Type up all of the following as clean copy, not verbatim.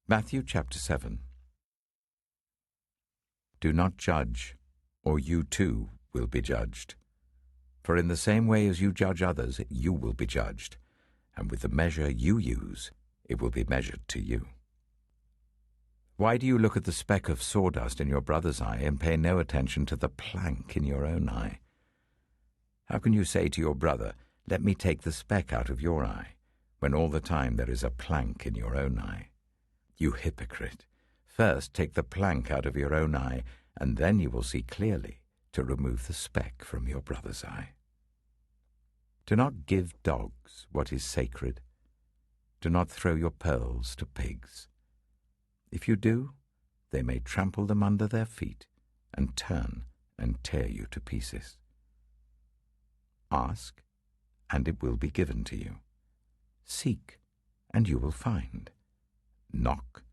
Matthew chapter 7. Do not judge, or you too will be judged. For in the same way as you judge others, you will be judged, and with the measure you use, it will be measured to you. Why do you look at the speck of sawdust in your brother's eye and pay no attention to the plank in your own eye? How can you say to your brother, "Let me take the speck out of your eye," when all the time there is a plank in your own eye? You hypocrite! First take the plank out of your own eye, and then you will see clearly to remove the speck from your brother's eye. Do not give dogs what is sacred. Do not throw your pearls to pigs. If you do, they may trample them under their feet and turn and tear you to pieces. Ask, and it will be given to you. Seek, and you will find. Knock,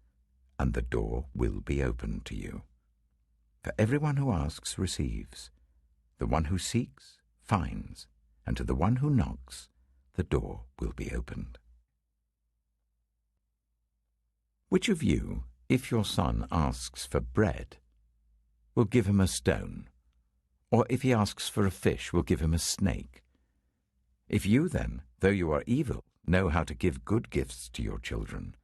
and the door will be opened to you. For everyone who asks receives, the one who seeks finds, and to the one who knocks the door will be opened. Which of you, if your son asks for bread, will give him a stone? Or if he asks for a fish, will give him a snake? If you then, though you are evil, know how to give good gifts to your children,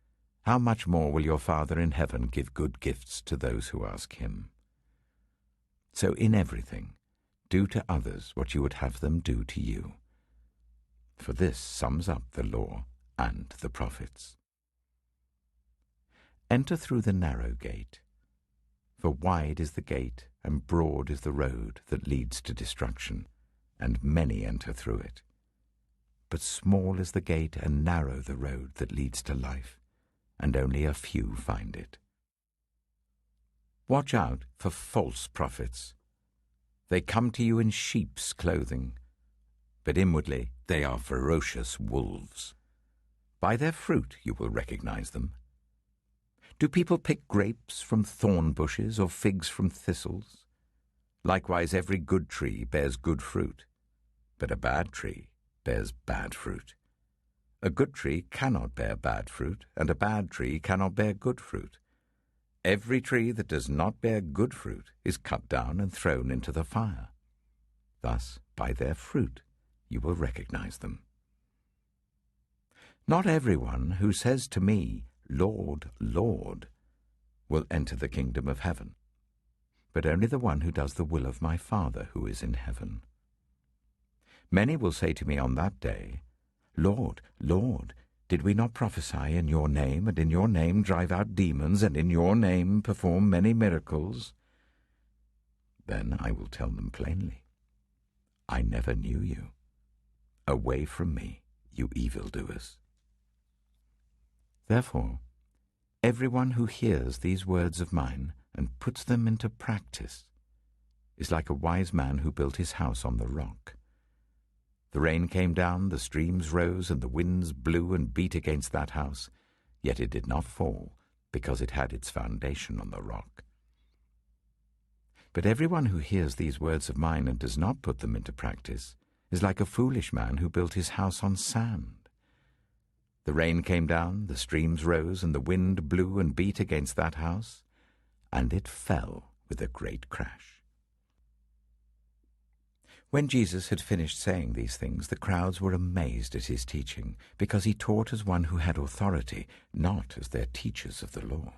how much more will your Father in heaven give good gifts to those who ask him? So in everything, do to others what you would have them do to you. For this sums up the law and the prophets. Enter through the narrow gate, for wide is the gate and broad is the road that leads to destruction, and many enter through it. But small is the gate and narrow the road that leads to life, and only a few find it. Watch out for false prophets. They come to you in sheep's clothing, but inwardly they are ferocious wolves. By their fruit you will recognize them. Do people pick grapes from thorn bushes or figs from thistles? Likewise every good tree bears good fruit, but a bad tree bears bad fruit. A good tree cannot bear bad fruit, and a bad tree cannot bear good fruit. Every tree that does not bear good fruit is cut down and thrown into the fire. Thus, by their fruit you will recognize them. Not everyone who says to me, "Lord, Lord," will enter the kingdom of heaven, but only the one who does the will of my Father who is in heaven. Many will say to me on that day, "Lord, Lord, did we not prophesy in your name, and in your name drive out demons, and in your name perform many miracles?" Then I will tell them plainly, "I never knew you. Away from me, you evildoers." Therefore, everyone who hears these words of mine and puts them into practice is like a wise man who built his house on the rock. The rain came down, the streams rose, and the winds blew and beat against that house, yet it did not fall, because it had its foundation on the rock. But everyone who hears these words of mine and does not put them into practice is like a foolish man who built his house on sand. The rain came down, the streams rose, and the wind blew and beat against that house, and it fell with a great crash. When Jesus had finished saying these things, the crowds were amazed at his teaching, because he taught as one who had authority, not as their teachers of the law.